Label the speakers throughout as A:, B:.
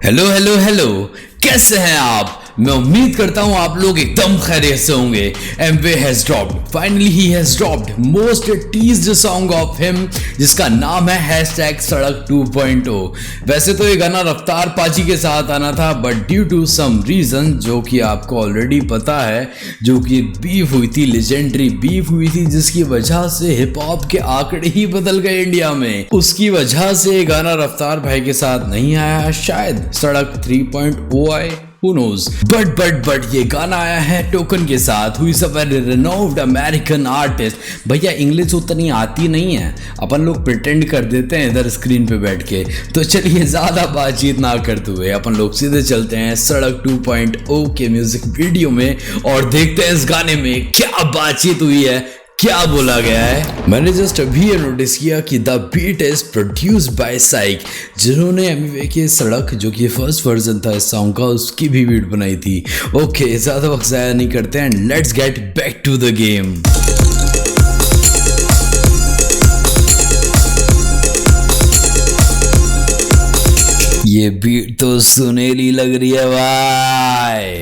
A: Hello hello hello, कैसे हैं आप। मैं उम्मीद करता हूं आप लोग एकदम खैरियत से होंगे। Amway has dropped, finally he has dropped most teased song of him, जिसका नाम है हैशटैग सड़क 2.0। वैसे तो ये गाना रफ्तार पाजी के साथ आना था, but due to some reason जो कि आपको ऑलरेडी पता है, जो कि बीफ हुई थी, लेजेंडरी बीफ हुई थी, जिसकी वजह से हिप हॉप के आंकड़े ही बदल गए इंडिया में। उसकी वजह से ये गाना रफ्तार भाई के साथ नहीं आया, शायद सड़क 3.0 आए, Who knows? But ये गाना आया है टोकन के साथ, who is a very renowned American artist। भैया इंग्लिश उतनी आती नहीं है, अपन लोग प्रिटेंड कर देते हैं इधर स्क्रीन पे बैठ के। तो चलिए ज़्यादा बातचीत ना करते हुए अपन लोग सीधे चलते हैं सड़क 2.0 के म्यूजिक वीडियो में और देखते हैं इस गाने में क्या बातचीत हुई है, क्या बोला गया है। मैंने जस्ट अभी ये नोटिस किया कि the beat is produced by साइक, जिन्होंने एमवे के सड़क जो कि फर्स्ट वर्जन था इस सॉन्ग का, उसकी भी बीट बनाई थी। ओके, ज़्यादा वक्त ज़ाया नहीं करते हैं, let's get back to the game. ये बीट तो सुनेली लग रही है भाई।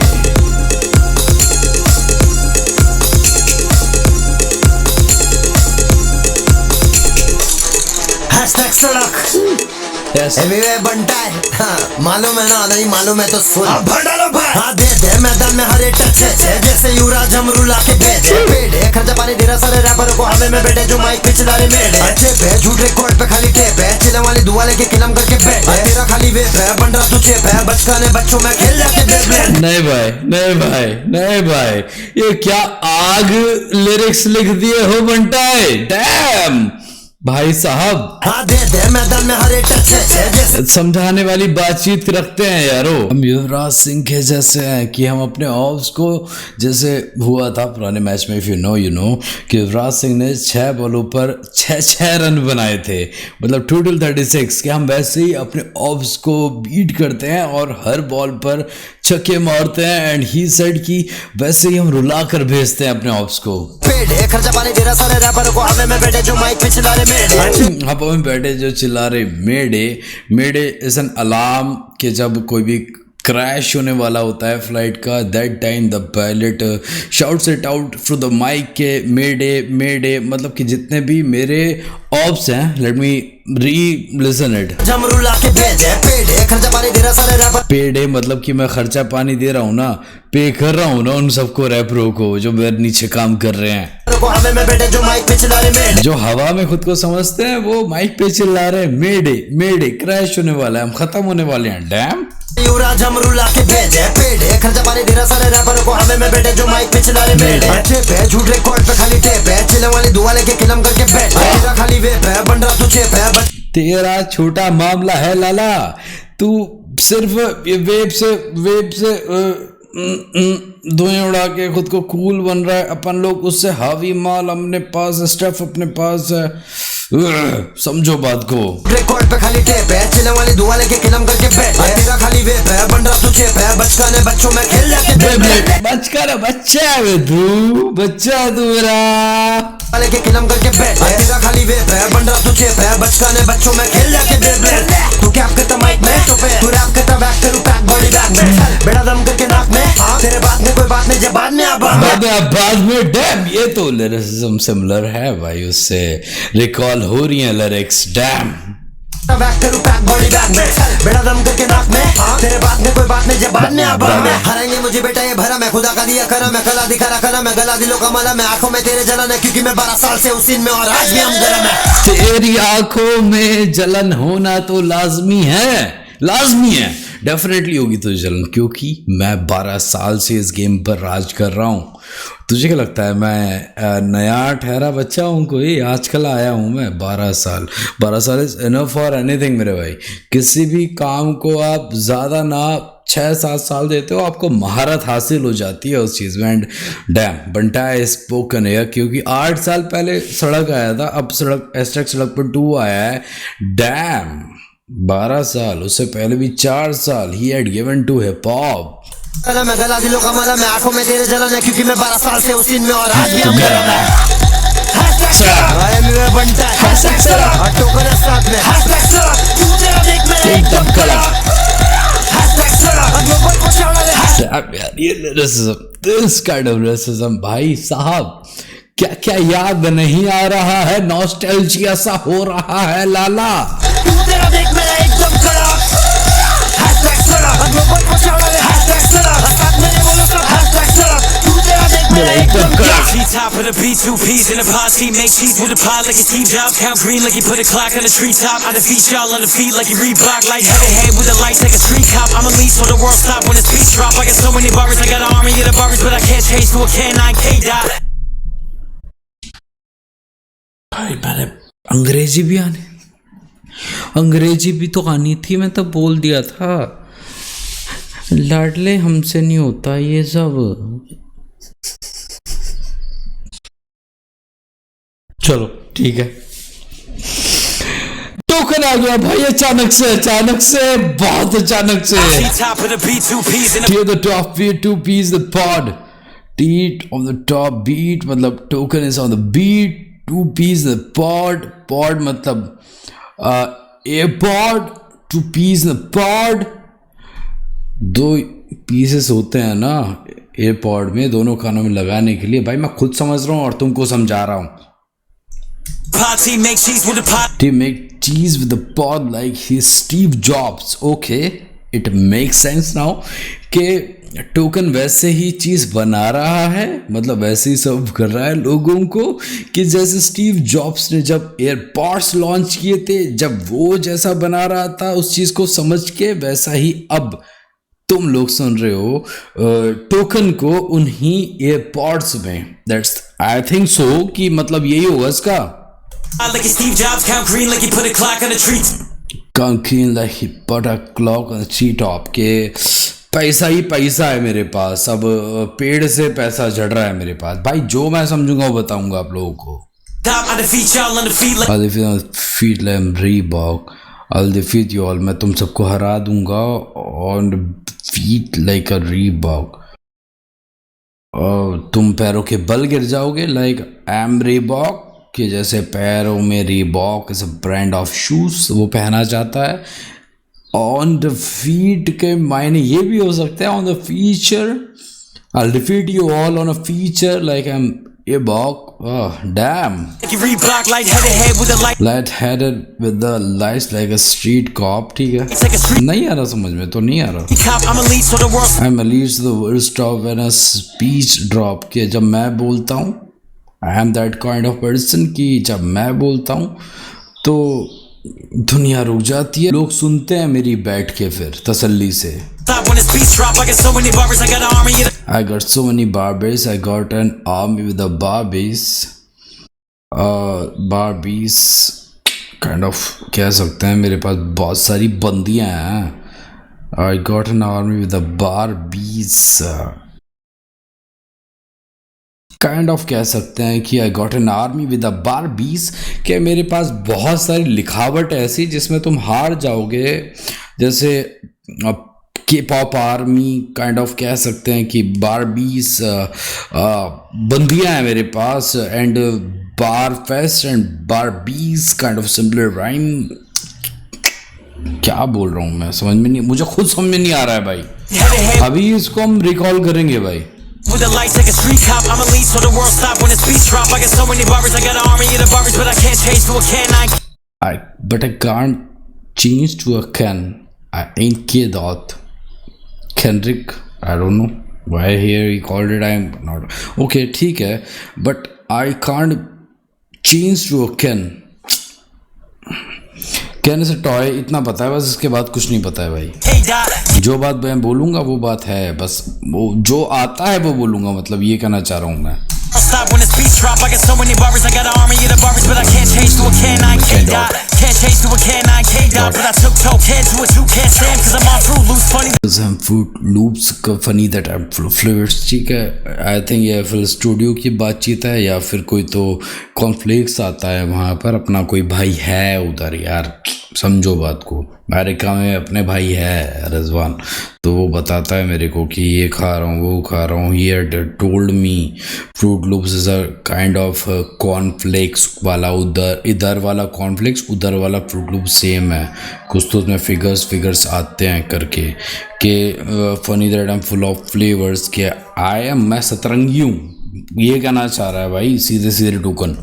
B: हैशटैग सड़क एमवे बनता है, हाँ, मालूम है ना, नहीं मालूम है तो सुन। भर डालो भाई, हाँ दे दे मैदान में हरे टच है, जैसे युवराज हमरू लाके भेजे पेड़े, खर्चा पानी दे रहा सारे रैपर को हवे में बैठे जो माइक पे चला रहे मेरे अच्छे पे, झूठ रिकॉर्ड पे खाली टेप है, चिल्ला वाली दुआ लेके किलम करके बैठे, तेरा खाली वेप है, बन रहा तू चेप है, बचकाने बच्चों में खेल जाके बेबलेट।
A: नहीं भाई, नहीं भाई, नहीं भाई, ये क्या आग लिरिक्स लिख दिए हो बनता है, डैम भाई साहब।
B: हाँ दे दे मैदान में हरे टच है, जैसे
A: समझाने वाली बातचीत रखते हैं यारो। हम युवराज सिंह के जैसे हैं कि हम अपने ऑफ्स को, जैसे हुआ था पुराने मैच में, इफ यू नो कि युवराज सिंह ने 6 बॉलों पर 6 रन बनाए थे, मतलब टोटल 36, कि हम वैसे ही अपने ऑफ्स को बीट करते हैं और हर बॉल पर छक्के मारते हैं। एंड ही सेड कि वैसे ही हम रुला कर भेजते हैं अपने ऑफ्स को।
B: पेड़े खर्चा पानी दे रहा सारे रैपर को हवे में बैठे जो माइक पे चला रहे मेरे,
A: हाँ में बैठे जो चिल्ला रहे मेडे। मेडे इज एन अलार्म कि जब कोई भी क्रैश होने वाला होता है फ्लाइट का, that time the pilot shouts it out through the mic के मेडे मेडे, मतलब कि जितने भी मेरे ऑप्स हैं, लेट मी री लिसन इट। पेडे मतलब कि मैं खर्चा पानी दे रहा हूँ ना, पे कर रहा हूँ ना उन सबको, रैपरों को जो मेरे नीचे काम कर रहे हैं,
B: जो माइक पे चिल्ला रहे,
A: जो हवा में खुद को समझते हैं, वो माइक पे चिल्ला रहे मेडे मेडे, क्रैश होने वाला है, हम खत्म होने वाले हैं, डैम।
B: युवराज हमरू लाके भेजे पेड़े, खर्चा पानी दे रहा सारे रैपर को हवे में बैठे जो माइक पे चिल्ला रहे मेरे अच्छे पे, झूठ रिकॉर्ड पे खाली टेप है, चिल्ला वाली दुआ लेके किलम करके बैठे, तेरा खाली वेप है, बन रहा तू चेप है,
A: तेरा छोटा मामला है लाला, तू सिर्फ वेब से धुएं उड़ा के खुद को कूल बन रहा है। अपन लोग उससे हावी माल अपने पास, स्टफ अपने पास है, समझो बात को।
B: रिकॉर्ड पे खाली टेप है, चिल्ला वाली दुआ लेके किलम करके बैठे, तेरा खाली वेप है, बन रहा तू चेप है, बचकाने बच्चों में खेल जाके
A: बचकाना बच्चा है तू, बच्चा है तू मेरा,
B: लेके किलम करके बैठे, तेरा खाली वेप है, बन रहा तू चेप है, बचकाने बच्चों में खेल जाके बेबलेट। तू कैप करता माइक में, तू रैप करता बैक करूं पैक बॉडी बैग में, बेड़ा दम करके नाक में, तेरे बात में कोई बात नहीं, जब बाद
A: में डैम। ये तो लिरिसिज्म सिमिलर है भाई, उससे रिकॉल हो रही है लिरिक्स, डैम।
B: बैक करूं पैक बॉडी बैग में, बेड़ा दम करके नाक में, तेरे बात में कोई बात नहीं, जब बाद में हराएंगे मुझे बेटा ये भरा, मैं खुदा का दिया करा, मैं कला दिखा रहा कला, मैं गला दिलों का मला, मैं आंखों में तेरे जलन है, क्योंकि मैं 12 साल से उस सीन में और आज भी हम गरम है।
A: तेरी आंखों में जलन होना तो लाजमी है, लाजमी है, डेफिनेटली होगी तुझे जलन, क्योंकि मैं 12 साल से इस गेम पर राज कर रहा हूँ। तुझे क्या लगता है मैं नया ठहरा बच्चा हूँ कोई, आजकल आया हूँ मैं? 12 साल इज इनफ फॉर एनीथिंग मेरे भाई। किसी भी काम को आप ज़्यादा ना 6-7 साल देते हो, आपको महारत हासिल हो जाती है उस चीज़ में। एंड डैम बंटा है स्पोकन है, क्योंकि 8 साल पहले सड़क आया था, अब सड़क हैशटैग सड़क पर 2 आया है, डैम 12 साल, उससे पहले भी 4 साल ही had given to hip hop.
B: मैं गला दिलों का मला, मैं आंखों में तेरे जलन है, क्योंकि मैं 12 साल से उस सीन में और आज भी हम गरम है। बनता है टोकन साथ में, एकदम कला।
A: यार ये lyricism, this kind of lyricism भाई साहब, क्या क्या याद नहीं आ रहा है, नॉस्टैल्जिया सा हो रहा है लाला।
B: तू तेरा देख मेरा एकदम कड़ा, हैशटैग सड़ा, ग्लोबल पहुंचाने हैशटैग सड़ा, साथ मेरे बोलो सब हैशटैग सड़ा, तू तेरा देख मेरा एकदम कड़ा।
C: She top of the beat, 2 P's in the pot. She make cheese with a pot like it's Steve Jobs. Count green like he put a clock on the treetop. I defeat y'all on the feet like you Reebok. Like head to head with the lights like a street cop. I'm a lead so the world stop when the speech drop. I got so many barbers, I got an army of the barbers, but I can't change to a K9K dot.
A: भाई मैंने अंग्रेजी भी अंग्रेजी भी तो आनी थी, मैं तो बोल दिया था। लाडले हमसे नहीं होता ये सब। चलो ठीक है, टोकन आ गया भाई अचानक से बहुत अचानक से।
C: She top of the beat, 2 P's in the
A: Tear the top beat, 2 P's the pod. Teat on the top beat मतलब token is on the beat, 2 P's the pod. Pod मतलब AirPod, 2 P's the pod. 2 pieces होते हैं ना AirPod में, दोनों कानों में लगाने के लिए। भाई मैं खुद समझ रहा हूँ और तुमको समझा रहा हूँ।
C: pot. She make cheese with a pot.
A: They make cheese with the pod like he's Steve Jobs. Okay, it makes sense now कि टोकन वैसे ही चीज़ बना रहा है, मतलब वैसे ही सर्व कर रहा है लोगों को कि जैसे स्टीव जॉब्स ने जब एयरपॉड्स लॉन्च किए थे, जब वो जैसा बना रहा था उस चीज़ को समझ के, वैसा ही अब तुम लोग सुन रहे हो टोकन को उन्हीं एयरपॉड्स में। दैट्स आई थिंक सो कि मतलब यही होगा इसका।
C: Like it's Steve Jobs, count green like he put a clock on the tree.
A: Count green like he put a clock on the tree top के पैसा ही पैसा है मेरे पास, अब पेड़ से पैसा झड़ रहा है मेरे पास। भाई जो मैं समझूंगा वो बताऊंगा आप लोगों को।
C: Top, I defeat y'all on the feet like
A: I'll defeat on the feet like Reebok. I'll defeat you all. मैं तुम सबको हरा दूंगा on the feet like a Reebok. और तुम पैरों के बल गिर जाओगे like I'm Reebok, कि जैसे पैरों में Reebok is a brand of shoes वो पहना जाता है। ऑन द फीट के मायने ये भी हो सकते हैं on the feature, I defeat you all on a feature like I am Reebok. Oh damn,
C: Reebok, light headed head with a light.
A: light headed with the lights like a street cop. ठीक है,
C: It's like a street
A: नहीं आ रहा समझ में, तो नहीं आ रहा।
C: cop. I'm a lead so the world.
A: I'm a lead to the world stop when a speech drop, कि जब मैं बोलता हूँ I am that kind of person कि जब मैं बोलता हूँ तो दुनिया रुक जाती है, लोग सुनते हैं मेरी बैठ के फिर तसल्ली से।
C: Stop when the speech drop. I got so many barbers, I got an army of the
A: I got so many barbers, I got an army with the barbies. Barbies kind of कह सकते हैं, मेरे पास बहुत सारी बंदियां हैं। I got an army with the barbies. Kind of कह सकते हैं कि I got an army with the Barbies, कि मेरे पास बहुत सारी लिखावट ऐसी जिसमें तुम हार जाओगे। जैसे के पॉप आर्मी काइंड ऑफ कह सकते हैं कि बारबीज बंदियां हैं मेरे पास, and bar fest and Barbies kind of similar rhyme. क्या बोल रहा हूँ मैं, समझ में नहीं, मुझे खुद समझ में नहीं आ रहा है भाई। अभी इसको हम रिकॉल करेंगे भाई।
C: with the lights like a street cop. I'm a lead so the world stop when the speech drop. I got so many barbers, I got an army of the barbers, but I can't change to a K9.
A: But I can't change to a Ken. I ain't K-Dot. Kendrick, I don't know why here he called it. I'm not okay. ठीक है, but I can't change to a Ken. कहने से toy इतना पता है बस, इसके बाद कुछ नहीं पता है भाई।
C: Hey dot.
A: जो बात मैं बोलूँगा वो बात है, बस वो जो आता है वो बोलूँगा, मतलब ये कहना चाह रहा हूँ मैं।
C: Stop when the speech drop. I got so many barbers, I got an army of the barbers, but I can't change to a K9K dot. Can't change to a K9K dot, but I took token to a 2K stand, cause I'm on Fruit Loops funny.
A: I'm Fruit Loops का funny that I'm full of flavors। ठीक है, I think ये फिर studio की बातचीत है या फिर कोई तो कॉन्फ्लिक्ट्स आता है वहाँ पर। अपना कोई भाई है उधर यार, समझो बात को, अमेरिका में अपने भाई है रिजवान, तो वो बताता है मेरे को कि ये खा रहा हूँ, वो खा रहा हूँ. He had told me fruit loops is a kind of cornflakes वाला, इधर वाला कॉर्नफ्लेक्स, उधर वाला फ्रूट लूप सेम है. कुछ तो उसमें फिगर्स आते हैं करके कि funny that I am full of flavours, के मैं सतरंगी हूँ. ये कहना चाह रहा है भाई सीधे सीधे टोकन.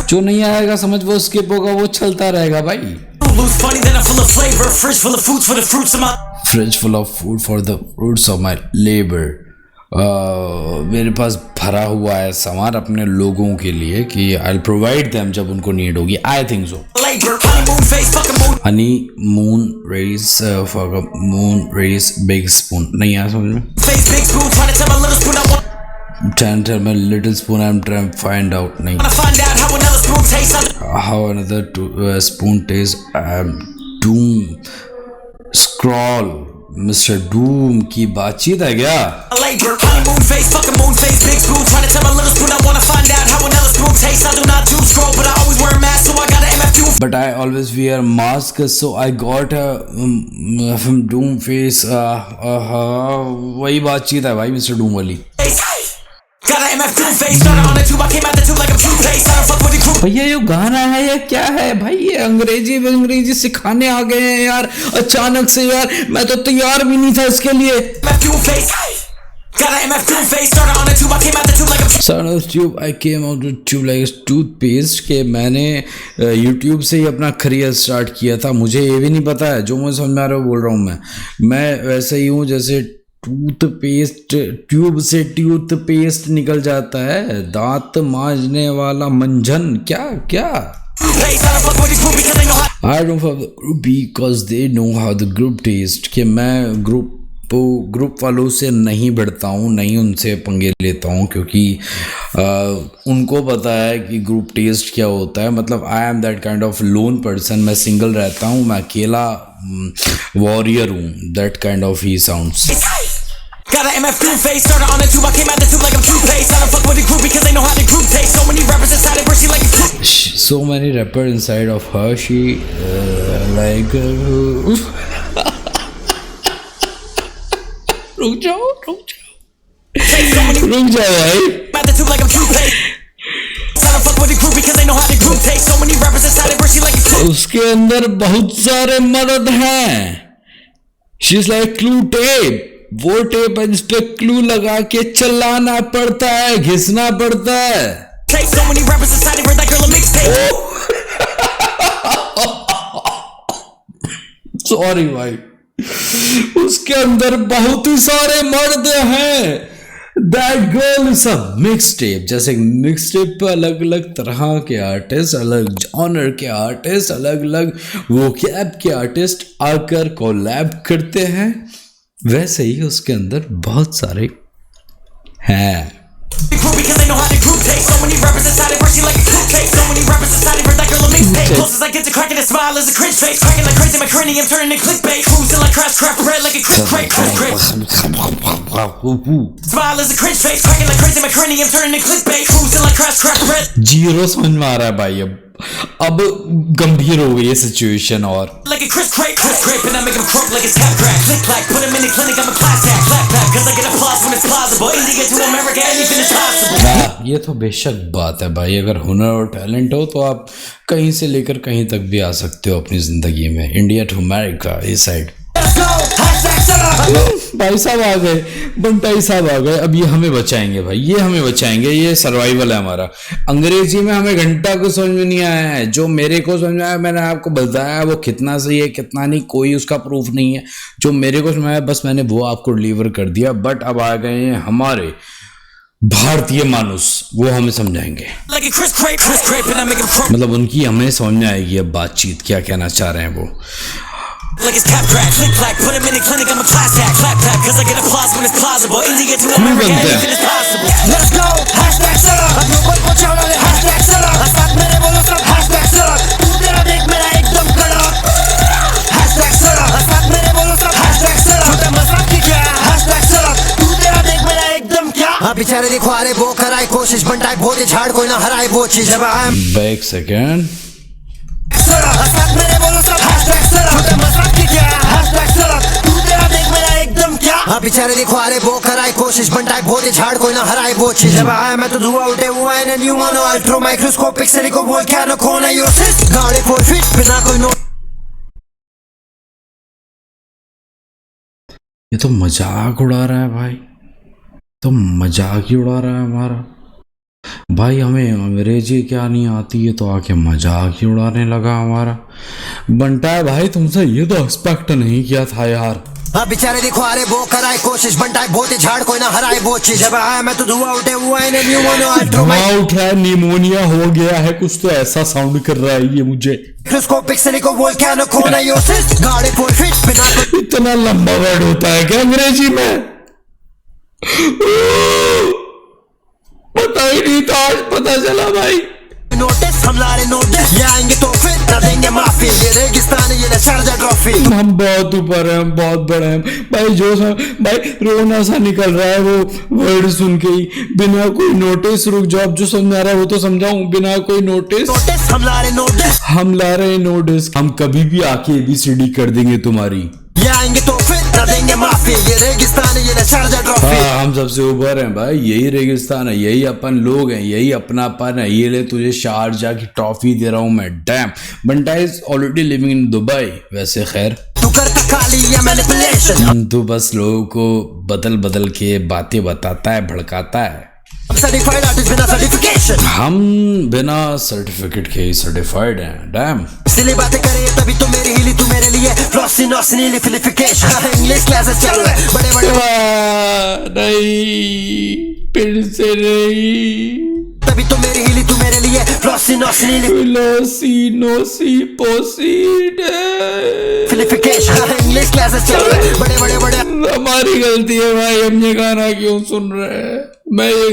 A: जो नहीं आएगा समझ वो स्किप होगा, वो चलता रहेगा भाई. Fridge full of food for the fruits of my labour. मेरे पास भरा हुआ है सामान अपने लोगों के लिए कि आई विल प्रोवाइड देम जब उनको नीड होगी. I think so. Honey moon race big spoon नहीं आया समझ में. Tell my little spoon, I'm trying to find out. नहीं. How another spoon tastes. Doom scroll. Mr. Doom की बातचीत है क्या? But I always wear mask, so I got a Doom face. वही बातचीत है भाई Mr. Doom वाली. भैया ये गाना है या क्या है भाई? ये अंग्रेजी सिखाने आ गए हैं यार अचानक से यार. मैं तो तैयार भी नहीं था इसके लिए. I came out with tube like a toothpaste के मैंने YouTube से ही अपना करियर स्टार्ट किया था. मुझे ये भी नहीं पता है, जो मुझे समझ में आ रहा है बोल रहा हूँ. मैं वैसे ही हूँ जैसे टूथपेस्ट, ट्यूब से टूथपेस्ट निकल जाता है. दांत मांजने वाला मंजन. क्या I don't have the group because they know how the group taste. कि मैं ग्रुप वालों से नहीं भिड़ता हूँ, नहीं उनसे पंगे लेता हूँ क्योंकि उनको पता है कि ग्रुप टेस्ट क्या होता है. मतलब I am that kind of loan person. मैं सिंगल रहता हूँ, मैं अकेला वॉरियर हूँ. That kind of he sounds.
C: Got an MF Doom face, started on the tube, I came out the tube like I'm toothpaste. I don't fuck with the group because they know how the group takes. So many rappers inside it, but she like a group.
A: So many rappers inside of her, she like रुक जाओ भाई.
C: Out the tube like I'm toothpaste. I don't fuck with the group because they know how the group takes. So many rappers inside it, but she like a group.
A: उसके अंदर बहुत सारे मर्द हैं. She's like glue tape. वो tape है जिस पे क्लू लगा के चलाना पड़ता है, घिसना पड़ता है. सॉरी भाई. उसके अंदर बहुत ही सारे मर्द हैं. That girl is a mixtape. जैसे मिक्सटेप पे अलग अलग तरह के आर्टिस्ट, अलग जॉनर के आर्टिस्ट, अलग अलग वोकैब के आर्टिस्ट आकर कोलैब करते हैं, वैसे ही उसके अंदर बहुत सारे हैं. जीरो समझ में आ रहा है भाई. अब गंभीर हो गई है सिचुएशन. और ये तो बेशक बात है भाई. अगर हुनर और टैलेंट हो तो आप कहीं से लेकर कहीं तक भी आ सकते हो अपनी जिंदगी में. इंडिया टू अमेरिका इस साइड. भाई साहब आ गए, बंटाई साहब आ गए. अब ये हमें बचाएंगे भाई, ये हमें बचाएंगे. ये सर्वाइवल है हमारा. अंग्रेजी में हमें घंटा को समझ में नहीं आया है. जो मेरे को समझ में आया मैंने आपको बताया. वो कितना सही है कितना नहीं कोई उसका प्रूफ नहीं है. जो मेरे को समझ में आया बस मैंने वो आपको डिलीवर कर दिया. बट अब आ गए हैं हमारे भारतीय मानुस, वो हमें समझाएंगे. मतलब उनकी हमें समझ में आएगी अब बातचीत क्या कहना चाह रहे हैं वो.
C: Like it's cap crack, click clack, put him in the clinic, I'm a class act, clap clap, cause I get applause when it's plausible. India to America, anything is possible. Let's go, hashtag Sarak, global को चौड़ा ले hashtag Sarak, साथ मेरे बोलो सब hashtag Sarak, तू तेरा देख मेरा एकदम कड़क, hashtag Sarak, साथ मेरे बोलो सब hashtag Sarak, छोटा मजाक की क्या hashtag Sarak, तू तेरा देख मेरा एकदम क्या.
B: हाँ बेचारे देखो आ रहे वो कराए कोशिश बनटाए भोजे झाड़ कोई ना हराए वो चीज. जब
A: बैक सेकंड
C: Sarak, साथ मेरे बोलो सब hashtag
B: हाँ बेचारे देखो आ रहे वो कराए कोशिश बनटाए भोले झाड़ कोई ना हराए वो चीज जब आया मैं तो धुआं उठे हुआ है न्यू मानो अल्ट्रो माइक्रोस्कोपिक से को बोल क्या न खोना योसिस गाड़ी 4 फीट बिना कोई नो।
A: ये तो मजाक उड़ा रहा है भाई, तो मजाक ही उड़ा रहा है हमारा भाई। हमें अंग्रेजी क्या नहीं आती है तो आके मजाक ही उड़ाने लगा हमारा। बंटा है भाई, तुमसे ये तो एक्सपेक्ट नहीं किया था यार।
B: हाँ बेचारे देखो आ रहे वो कराए कोशिश बनटाए भोले झाड़ कोई ना हराए वो चीज जब आया मैं तो धुआं उठे हुआ है न्यू मानो अल्ट्रो
A: उठ रहा है, निमोनिया हो गया है कुछ तो ऐसा साउंड कर रहा है ये मुझे।
B: माइक्रोस्कोपिक से को बोल क्या न खोना योसिस गाड़ी 4 फीट बिना कोई
A: इतना लंबा वर्ड होता है क्या अंग्रेजी में? पता ही नहीं था, आज पता चला भाई।
B: नोटिस हम ला रहे नोटिस ये आएंगे तो फिर कर देंगे माफी ये रेगिस्तान ये शारजा ट्रॉफी।
A: हम बहुत ऊपर हैं, हम बहुत बड़े हैं भाई। जो भाई रोना सा निकल रहा है वो वर्ड सुन के ही, बिना कोई नोटिस। रुक जाओ, अब जो समझा रहा है वो तो समझाऊं। बिना कोई नोटिस
B: हम ला रहे नोटिस,
A: हम ला रहे नोटिस। हम कभी भी आके ABCD कर देंगे तुम्हारी,
B: ये आएंगे तो फिर कर देंगे माफी ये रेगिस्तान ये शारजा ट्रॉफी।
A: हाँ, हम सबसे ऊपर हैं भाई, यही रेगिस्तान है, यही अपन लोग हैं, यही अपनापन है। ये ले तुझे शारजा की ट्रॉफी दे रहा हूँ मैं। Damn, Banta is already living in Dubai. वैसे खैर
B: तू करता खाली ये मैनिपुलेशन,
A: तू बस लोगों को बदल बदल के बातें बताता है, भड़काता है।
B: सर्टिफाइड आर्टिस्ट बिना सर्टिफिकेशन,
A: हम बिना सर्टिफिकेट के ही सर्टिफाइड हैं। डैम,
B: सिली बातें करे तभी तो मेरी हिली तू मेरे लिए फ्लॉसी नॉसनी लिफिलिफिकेशन। इंग्लिश क्लासेस चल रहे बड़े बड़े
A: नहीं, फिर से नहीं।
B: तभी तो मेरी हिली तू मेरे लिए फ्लॉसी नॉसनी
A: लोसी नोसी पोसी
B: लिफिलिफिकेशन। इंग्लिश क्लासेस चल रहे बड़े बड़े
A: हमारी गलती है भाई। हम ये गाना क्यों सुन रहे हैं? मैं ये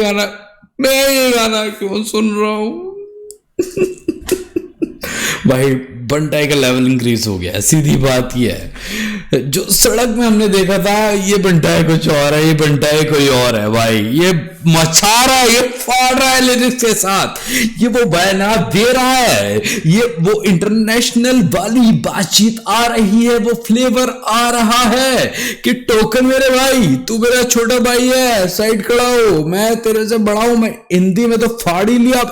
A: गाना क्यों सुन रहा हूँ? भाई बंटाई का लेवल इंक्रीज हो गया, सीधी बात ये है। जो सड़क में हमने देखा था ये बंटाई कुछ और है, ये बंटाई कोई और है भाई। ये मचा रहा है, ये फाड़ रहा है लिरिक्स के साथ, ये वो बयानात दे रहा है, ये वो इंटरनेशनल वाली बातचीत आ रही है, वो फ्लेवर आ रहा है कि टोकन मेरे भाई, तू मेरा छोटा भाई है, साइड खड़ा हो, मैं तेरे से बड़ा हूं। मैं हिंदी में तो फाड़ ही लिया,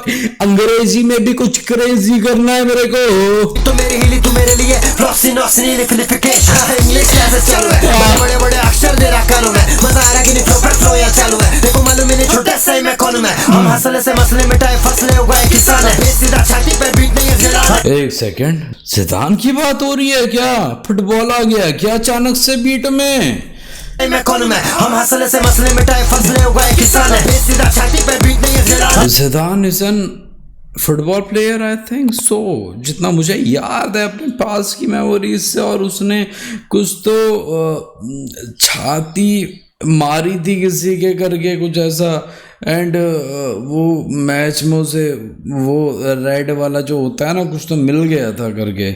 A: अंग्रेजी में भी कुछ क्रेजी करना है मेरे को।
B: तो मेरी हिली तू मेरे लिए फ्लॉसी नॉसनी लिफिलिफिकेशन। इंग्लिश क्लासेस चल रहे बड़े बड़े अक्षर दे रहा कानों में, मजा आ रहा कि नहीं फ्लो या चालू है। देखो मालूम ही नहीं छोटे सही मैं कौन मैं, हम हंसले से मसले मिटाए फसले उगाए किसान है, सीधा छाती पे बीट नहीं है जिला।
A: एक सेकंड, जिदान की बात हो रही है क्या? फुटबॉल आ गया क्या अचानक से बीट में?
B: मैं कौन मैं, हम हंसले से मसले मिटाए फसले उगाए किसान है, सीधा छाती पे बीट नहीं है जिला।
A: जिदान is an football player, I think सो, जितना मुझे याद है अपने पास की मेमोरीज से। और उसने कुछ तो छाती मारी थी किसी के करके कुछ ऐसा, एंड वो मैच में उसे वो रेड वाला जो होता है ना कुछ तो मिल गया था करके,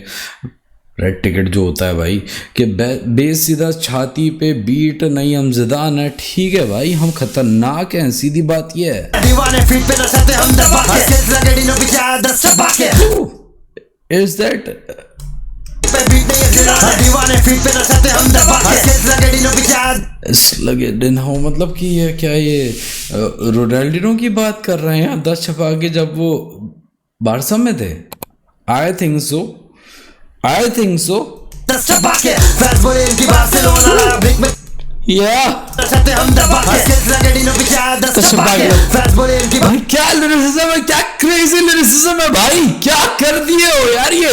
A: रेड टिकट जो होता है भाई, कि बेस सीधा छाती पे बीट नहीं। हम जिदान है, ठीक है भाई, हम खतरनाक हैं, सीधी बात ये है।
B: दीवाने फीट पे नचाते हम दबा के, सेल्स लगड़ी नो बिचारा 10 चबा के।
A: इज दैट
B: पे बीट नहीं है जिला, दीवाने फीट पे नचाते हम दबा के, सेल्स लगड़ी नो बिचारा
A: इस लगे दिन हो। मतलब कि ये क्या, ये रोनाल्डिनो की बात कर रहे हैं 10 छपा के जब वो बारसा में थे? आई think so, I think so.
B: Fans बोले इनकी बार्सिलोना ब्रिक में
A: या
B: नचाते हम दबा के, सेल्स लगड़ी नो बिचारा 10 चबा के। फैंस बोले इनकी
A: भाई क्या लिरिसिज्म है, क्या क्रेजी लिरिसिज्म है भाई, क्या कर दिए हो यार ये।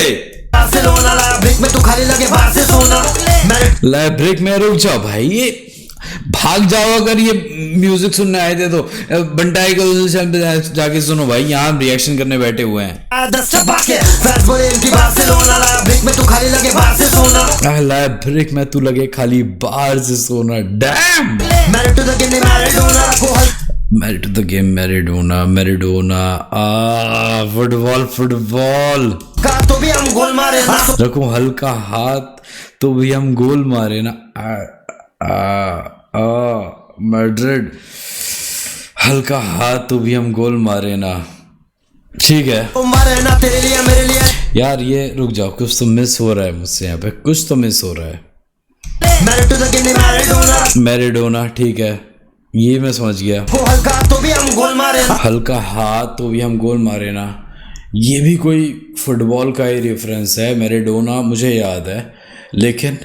B: बार्सिलोना ब्रिक में तू खाली लगे बाहर से सोना।
A: ला ब्रेक में रुक जाओ भाई, ये भाग जाओ अगर ये म्यूजिक सुनने आए थे तो। बंटाई का जाके सुनो भाई, यहाँ रिएक्शन करने बैठे हुए हैं।
B: 10 चबा के, फैंस बोले इनकी बार्सिलोना ब्रिक में तू खाली लगे बाहर से सोना।
A: ला ब्रेक में तू लगे खाली बाहर से सोना। Damn,
B: married to the game Maradona को
A: married to the game Maradona. Football
B: का तो भी हम गोल मारे ना,
A: रखो हल्का हाथ तो भी हम गोल मारे ना। मैड्रिड, हल्का हाथ तो भी हम गोल मारे ना, ठीक है।
B: मारे ना तेरे लिए मेरे लिए।
A: यार ये रुक जाओ, कुछ तो मिस हो रहा है मुझसे यहाँ पे, कुछ तो मिस हो रहा है।
B: Married to the king, Maradona.
A: Maradona, ठीक है, ये मैं समझ गया।
B: वो हल्का तो भी हम गोल मारे ना।
A: हल्का हाथ तो भी हम गोल मारे ना, ये भी कोई फुटबॉल का ही रेफरेंस है। मैराडोना मुझे याद है, लेकिन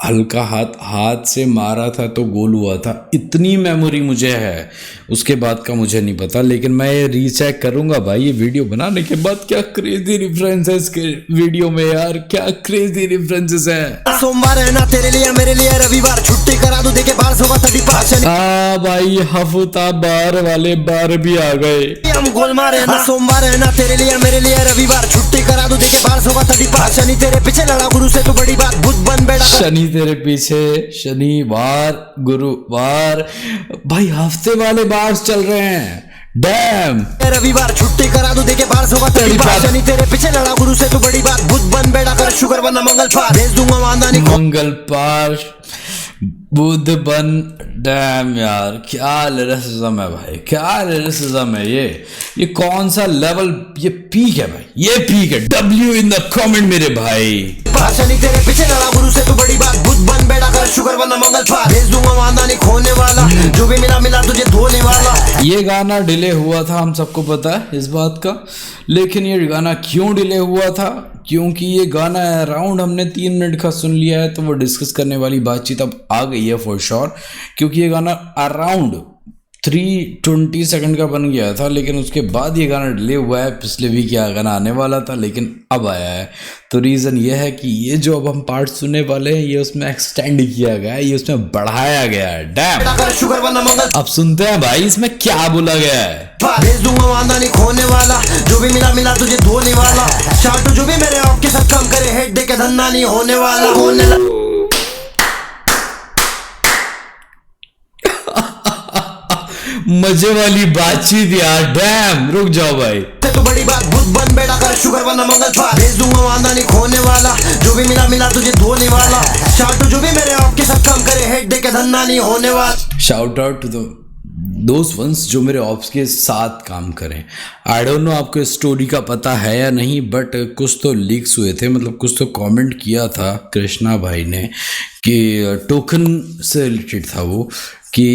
A: हल्का हाथ से मारा था तो गोल हुआ था, इतनी मेमोरी मुझे है, उसके बाद का मुझे नहीं पता। लेकिन मैं ये रीचेक करूंगा भाई, ये वीडियो बनाने के बाद। क्या क्रेजी रेफरेंसेस के वीडियो में यार, क्या क्रेजी रेफरेंसेस है।
B: सोमवार है ना तेरे लिए मेरे लिए रविवार, छुट्टी करा दूं देखे बार होगा 35।
A: भाई हफ्ता बार वाले बार भी आ गए।
B: हम गोल मारे ना। सोमवार है ना तेरे लिए मेरे लिए रविवार, छुट्टी करा दूं देखे बार होगा 35। शनि तेरे पीछे लड़ा गुरु से तो बड़ी बात, बुध बन बेड़ा।
A: शनि तेरे पीछे, शनिवार गुरुवार, भाई हफ्ते वाले बार चल रहे हैं। डैम,
B: रविवार छुट्टी करा दूं देखे बार होगा 35। शनि तेरे पीछे लड़ा गुरु से तो बड़ी बात, बुध बन बेड़ा कर शुगर बना मंगल पार, भेज दूंगा वांदा नहीं।
A: मंगल पार, बुध बन। डैम यार, क्या लिरिसिज्म है भाई, क्या लिरिसिज्म है ये कौन सा लेवल, ये पीक है भाई, ये पीक है। W इन द कमेंट मेरे भाई।
B: शनि तेरे पीछे लड़ा गुरु से तो बड़ी बात, बुध बन बेड़ा कर शुगर बना मंगल पार, भेज दूंगा वांदा नहीं खोने वाला, जो भी मिला तुझे धोने वाला।
A: ये गाना डिले हुआ था, हम सबको पता है इस बात का। लेकिन ये गाना क्यों डिले हुआ था, क्योंकि ये गाना अराउंड हमने 3 मिनट का सुन लिया है, तो वो डिस्कस करने वाली बातचीत अब आ गई है फॉर श्योर। क्योंकि ये गाना अराउंड 320 सेकंड का बन गया था, लेकिन उसके बाद ये गाना डिले हुआ है। पिछले वीक यह गाना आने वाला था, लेकिन अब आया है। तो रीज़न ये है कि ये जो अब हम पार्ट सुनने वाले हैं, ये उसमें एक्सटेंड किया गया है, ये उसमें बढ़ाया गया है। डैम, अब सुनते हैं भाई इसमें क्या बोला गया है।
B: भेज दूंगा वांदा नहीं खोने वाला, जो भी मिला तुझे धोने वाला। शार्टू जो भी मेरे ऑफ के साथ काम करे, हेड दे के धंधा नहीं होने वाला।
A: मजे वाली बातचीत यार। डैम, रुक जाओ भाई।
B: तो बड़ी बात, बुध बन बेड़ा कर शुगर बना मंगल पार, भेज दूंगा वांदा नहीं खोने वाला, जो भी मिला तुझे धोने वाला। शार्टू जो भी मेरे ऑफ के साथ काम करे, हेड दे के धंधा नहीं होने वाला।
A: शाउट आउट टू दोस्त वंस जो मेरे ऑप्स के साथ काम करें। आई डोंट नो आपको इस स्टोरी का पता है या नहीं, बट कुछ तो लीक्स हुए थे, मतलब कुछ तो कमेंट किया था कृष्णा भाई ने कि टोकन से रिलेटेड था वो, कि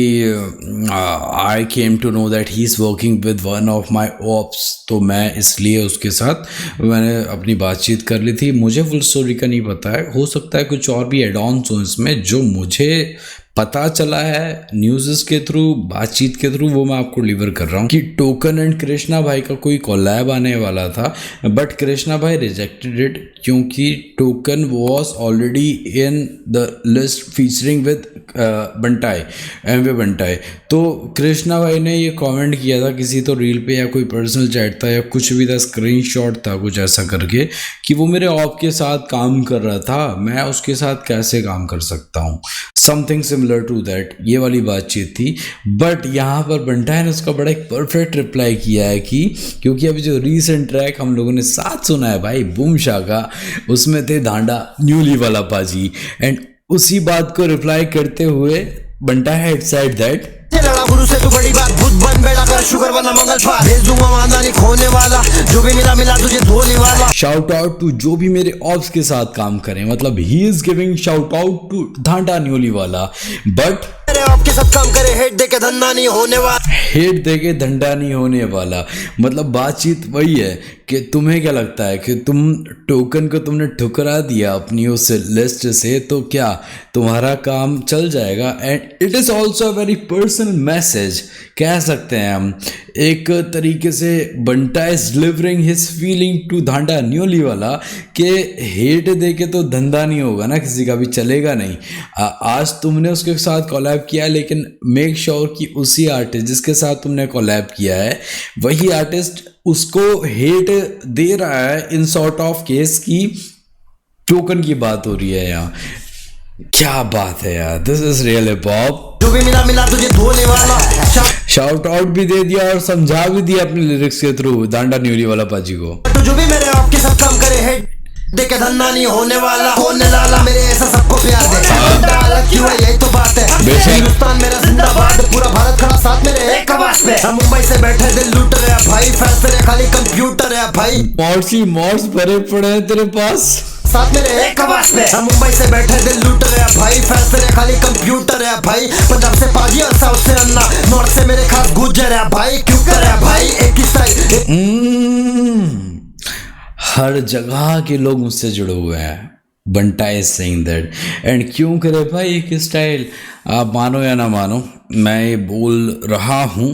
A: I came to know that he is working with one of my ops. तो मैं इसलिए उसके साथ मैंने अपनी बातचीत कर ली थी। मुझे फुल स्टोरी का नहीं पता है, हो सकता है कुछ और भी एड ऑन्स हो इसमें। जो मुझे पता चला है न्यूज़ के थ्रू, बातचीत के थ्रू, वो मैं आपको डिलीवर कर रहा हूँ कि टोकन एंड कृष्णा भाई का कोई कोलैब आने वाला था, बट कृष्णा भाई रिजेक्टेड इट, क्योंकि token was already in the list featuring with Bantai, MV बंटाई। तो कृष्णा भाई ने ये कमेंट किया था किसी तो रील पे, या कोई पर्सनल चैट था या कुछ भी था, स्क्रीनशॉट था कुछ ऐसा करके, कि वो मेरे ऑप के साथ काम कर रहा था, मैं उसके साथ कैसे काम कर सकता हूँ, समथिंग सिमिलर टू दैट, ये वाली बातचीत थी। बट यहाँ पर बंटाई ने उसका बड़ा एक परफेक्ट रिप्लाई किया है कि क्योंकि अभी जो रीसेंट ट्रैक हम लोगों ने साथ सुना है भाई बूम शाह का, उसमें थे धांडा न्यूली वाला पाजी, एंड उसी बात को रिप्लाई करते हुए बंटाई हैड सेड दैट
B: लड़ा गुरु से तो बड़ी बात, बुध बन बेड़ा कर शुगर बना मंगल पार, भेज दूंगा वांदा नहीं खोने वाला, जो भी मिला तुझे धोने वाला।
A: शाउट आउट टू जो भी मेरे ऑप्स के साथ काम करें, मतलब he is giving shout out to Dhanda newly वाला, बट
B: मेरे ऑप के साथ काम करे, हेड दे के धंधा नहीं होने वाला।
A: हेड दे के धंधा नहीं होने वाला, मतलब बातचीत वही है कि तुम्हें क्या लगता है कि तुम टोकन को तुमने ठुकरा दिया अपनी उस लिस्ट से, तो क्या तुम्हारा काम चल जाएगा। And it is also a very personal message, कह सकते हैं हम एक तरीके से। Banta is delivering his feeling to Dhanda newly वाला कि हेट दे के तो धंधा नहीं होगा ना, किसी का भी चलेगा नहीं। आज तुमने उसके साथ कोलैब किया, लेकिन मेक श्योर कि उसी आर्टिस्ट जिसके साथ तुमने कोलैब किया है, वही आर्टिस्ट उसको हेट दे रहा है इन सॉर्ट ऑफ केस की टोकन की बात हो रही है यहाँ। क्या बात है यार, this is real hip hop.
B: जो भी मिला तुझे धोने वाला।
A: शाउट आउट भी दे दिया और समझा भी दिया अपने लिरिक्स के थ्रू धांडा न्यूली वाला पाजी को।
B: तो जो भी मेरे आपके साथ काम करे, हेड देखे धंधा नहीं होने वाला, होने लाला मेरे ऐसा सबको प्यार दे। क्यों है यही तो बात है, हिंदुस्तान मेरा जिंदाबाद, पूरा भारत खड़ा साथ मेरे एक आवाज पे। हम मुंबई से बैठे दिल लूट रहे भाई, फैसले खाली कंप्यूटर है भाई।
A: मॉड्स भरे पड़े हैं तेरे पास,
B: साथ मेरे एक आवाज पे। हम मुंबई से बैठे दिल लूट रहे हैं भाई, फैसले खाली कंप्यूटर है भाई। पंजाब से पाजी और साउथ से अन्ना, नॉर्थ से मेरे खास गुजर है भाई। क्यों कर है भाई एक ही स्टाइल।
A: हर जगह के लोग मुझसे जुड़े हुए हैं। बंटा इज सेइंग दैट एंड क्यों करे भाई एक स्टाइल। आप मानो या ना मानो, मैं ये बोल रहा हूँ,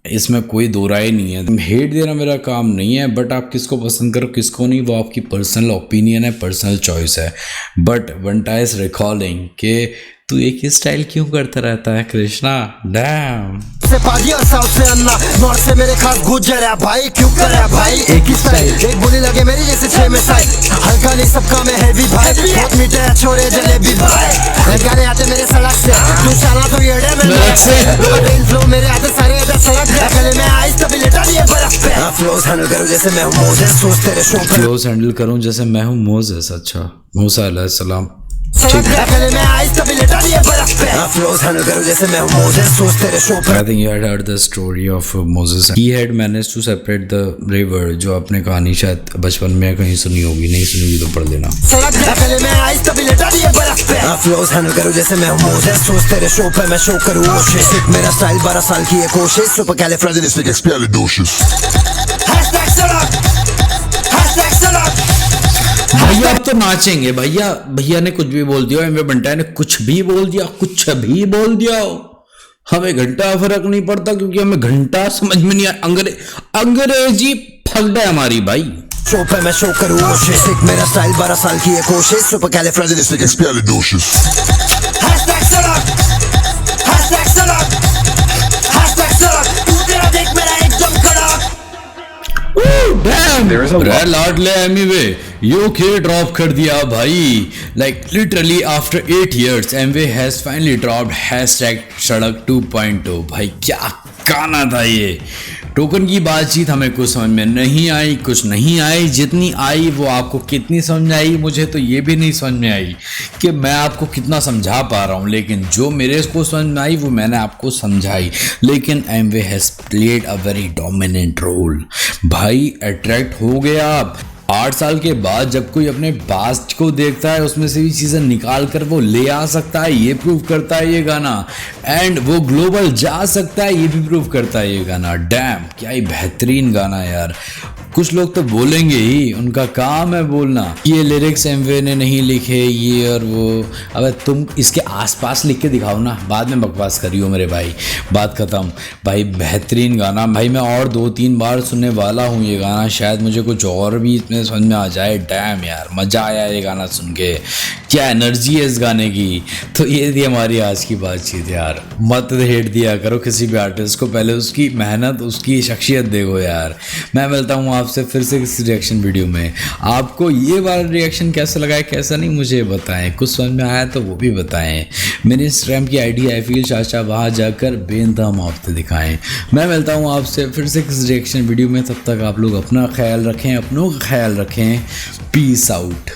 A: इसमें कोई दो राय नहीं है। हेट देना मेरा काम नहीं है, बट आप किसको पसंद करो किसको नहीं वो आपकी पर्सनल ओपिनियन है, पर्सनल चॉइस है। बट बंटा इज रिकॉलिंग कि तू एक ही स्टाइल क्यों करता रहता है कृष्णा। डैम
B: से पाजी और साउथ से अन्ना, नॉर्थ से मेरे खास गुजर है भाई। क्यों कर है भाई एक ही स्टाइल। एक बोली लगे मेरी जैसे 6 में साइड, हल्का नहीं सबका में हैवी भाई। बहुत मीठे है छोरे जलेबी भाई, गाने आते मेरे सड़क से। तू शाना तो येड़े में
A: सड़क से।
B: ट्रेन फ्लो मेरे आते सारे इधर सड़क पे। गले में आइस तभी लेटा दिए बर्फ पे। फ्लोज हैंडल करूं जैसे मैं हूं मोसेस, सोच तेरे शो पे।
A: क्लोज हैंडल करूं जैसे मैं हूँ मोसेस। अच्छा, मूसा अलैहिस्सलाम।
B: गले में आइस तभी लेटा दिए बर्फ पे। फ्लोज हैंडल करूं जैसे मैं हूं मोसेस, सोच तेरे शो पे।
A: I think you had heard the story of Moses. He had managed to separate the river. जो आपने कहानी शायद बचपन में कहीं सुनी होगी, नहीं सुनी होगी तो पढ़ लेना।
B: गले में आइस तभी लेटा दिए बर्फ पे। फ्लोज हैंडल करूं जैसे मैं हूं मोसेस, सोच तेरे शो पे मैं शो करूं कोशिश। मेरा स्टाइल 12 साल की है कोशिश,
D: Supercalifragilisticexpialidocious.
B: हैशटैग सड़क, हैशटैग सड़क।
A: भैया अब तो नाचेंगे। भैया ने कुछ भी बोल दिया, एमवे बंटा ने कुछ भी बोल दिया, कुछ भी बोल दिया, हमें घंटा फर्क नहीं पड़ता क्योंकि हमें घंटा समझ में नहीं आ। अंग्रेजी फगड़ा है हमारी भाई।
B: शो पे मैं शो करूं कोशिश, मेरा स्टाइल 12 साल की है कोशिश।
D: Supercalifragilisticexpialidocious.
B: हैशटैग सड़क, हैशटैग सड़क, हैशटैग सड़क। तू तेरा देख मेरा एकदम कड़क।
A: लाडले एमवे यूके ड्रॉप कर दिया भाई। Like literally after 8 years Amway has finally dropped hashtag सड़क 2.0। भाई क्या गाना था ये। टोकन की बातचीत हमें कुछ समझ में नहीं आई, कुछ नहीं आई। जितनी आई वो आपको कितनी समझ में आई, मुझे तो ये भी नहीं समझ में आई कि मैं आपको कितना समझा पा रहा हूँ। लेकिन जो मेरे को समझ में आई वो मैंने आपको समझाई। लेकिन Amway has played a very dominant role. भाई अट्रैक्ट हो गया आप। 8 साल के बाद जब कोई अपने पास्ट को देखता है उसमें से भी चीज़ें निकाल कर वो ले आ सकता है, ये प्रूव करता है ये गाना। एंड वो ग्लोबल जा सकता है, ये भी प्रूव करता है ये गाना। डैम क्या ही बेहतरीन गाना यार। कुछ लोग तो बोलेंगे ही, उनका काम है बोलना ये लिरिक्स एमवे ने नहीं लिखे ये और वो। अब तुम इसके आसपास लिख के दिखाओ ना, बाद में बकवास करियो मेरे भाई। बात खत्म। भाई बेहतरीन गाना। भाई मैं और 2-3 बार सुनने वाला हूँ ये गाना, शायद मुझे कुछ और भी इसमें समझ में आ जाए। डैम यार मज़ा आया ये गाना सुन के, क्या एनर्जी है इस गाने की। तो ये थी हमारी आज की बातचीत यार। मत हेट दिया करो किसी भी आर्टिस्ट को, पहले उसकी मेहनत उसकी शख्सियत देखो यार। मैं मिलता हूँ आपसे फिर से किसी रिएक्शन वीडियो में। आपको ये वाला रिएक्शन कैसा लगा है कैसा नहीं मुझे बताएं, कुछ समझ में आया तो वो भी बताएं। मेरे इंस्टाग्राम की आईडी आई फील चाचा, वहाँ जाकर बेनतम आपसे दिखाएं। मैं मिलता हूँ आपसे फिर से किसी रिएक्शन वीडियो में। तब तक आप लोग अपना ख्याल रखें, अपनों का ख्याल रखें। Peace out.